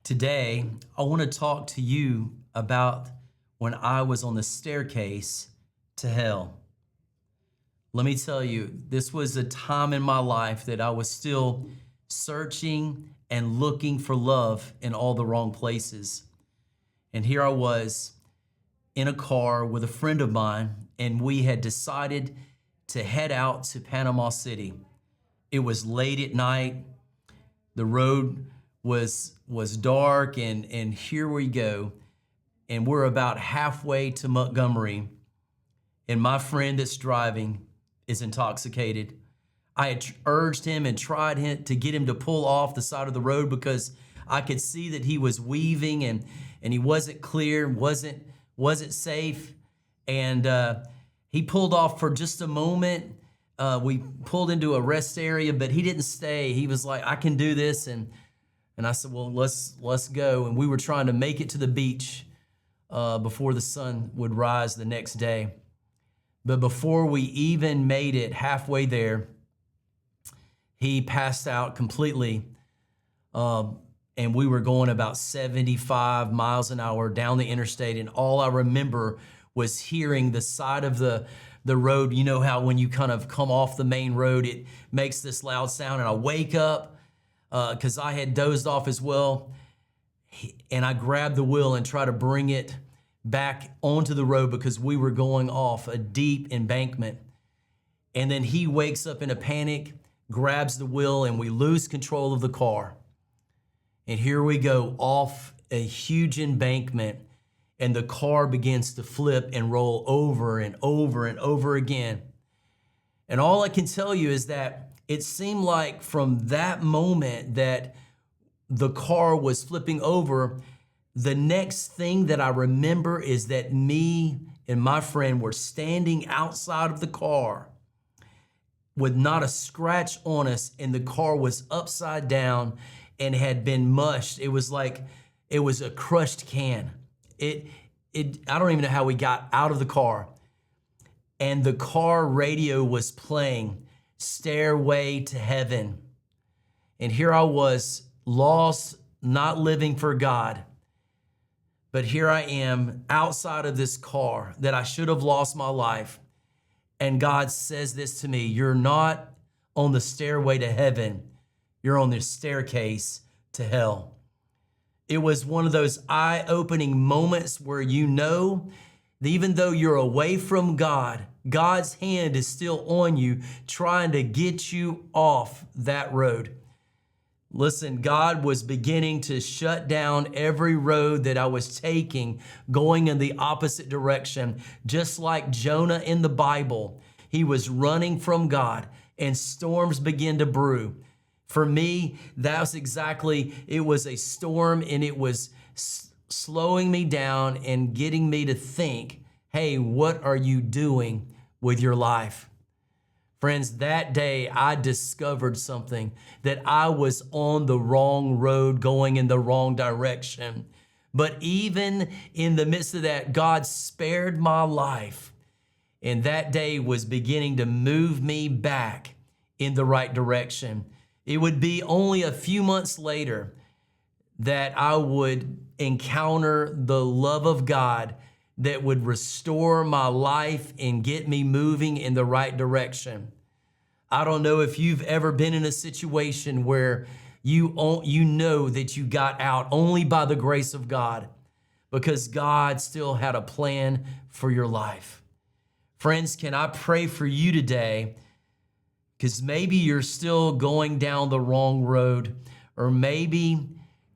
Today, I want to talk to you about when I was on the staircase to hell. Let me tell you, this was a time in my life that I was still searching and looking for love in all the wrong places. And here I was in a car with a friend of mine, and we had decided to head out to Panama City. It was late at night. The road was dark, and here we go. And we're about halfway to Montgomery, and my friend that's driving is intoxicated. I had urged him and tried to get him to pull off the side of the road because I could see that he was weaving and he wasn't clear, wasn't safe. And he pulled off for just a moment. We pulled into a rest area, but he didn't stay. He was like, I can do this. And I said, well, let's go. And we were trying to make it to the beach before the sun would rise the next day. But before we even made it halfway there, he passed out completely. And we were going about 75 miles an hour down the interstate. And all I remember was hearing the side of the road. You know how when you kind of come off the main road, it makes this loud sound. And I wake up because I had dozed off as well. And I grabbed the wheel and try to bring it back onto the road because we were going off a deep embankment. And then he wakes up in a panic, grabs the wheel, and we lose control of the car. And here we go off a huge embankment, and the car begins to flip and roll over and over and over again. And all I can tell you is that it seemed like from that moment that the car was flipping over, the next thing that I remember is that me and my friend were standing outside of the car with not a scratch on us, and the car was upside down and had been mushed. It was like it was a crushed can. I don't even know how we got out of the car. And the car radio was playing Stairway to Heaven. And here I was, lost, not living for God. But here I am outside of this car that I should have lost my life. And God says this to me: you're not on the stairway to heaven. You're on the staircase to hell. It was one of those eye-opening moments where you know that even though you're away from God, God's hand is still on you, trying to get you off that road. Listen, God was beginning to shut down every road that I was taking, going in the opposite direction. Just like Jonah in the Bible, he was running from God and storms began to brew. For me, that was exactly, it was a storm, and it was slowing me down and getting me to think, hey, what are you doing with your life? Friends, that day I discovered something, that I was on the wrong road, going in the wrong direction. But even in the midst of that, God spared my life. And that day was beginning to move me back in the right direction. It would be only a few months later that I would encounter the love of God that would restore my life and get me moving in the right direction. I don't know if you've ever been in a situation where you know that you got out only by the grace of God, because God still had a plan for your life. Friends, can I pray for you today? Because maybe you're still going down the wrong road, or maybe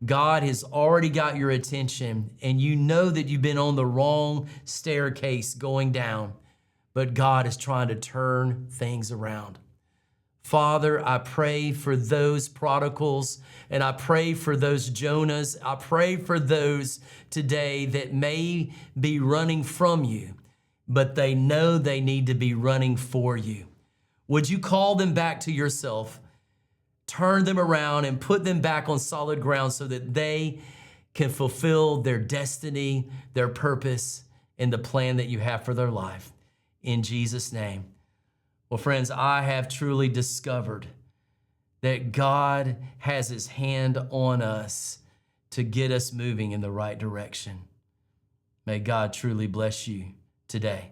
God has already got your attention and you know that you've been on the wrong staircase going down, but God is trying to turn things around. Father, I pray for those prodigals, and I pray for those Jonahs. I pray for those today that may be running from you, but they know they need to be running for you. Would you call them back to yourself, turn them around, and put them back on solid ground so that they can fulfill their destiny, their purpose, and the plan that you have for their life. In Jesus' name. Well, friends, I have truly discovered that God has his hand on us to get us moving in the right direction. May God truly bless you today.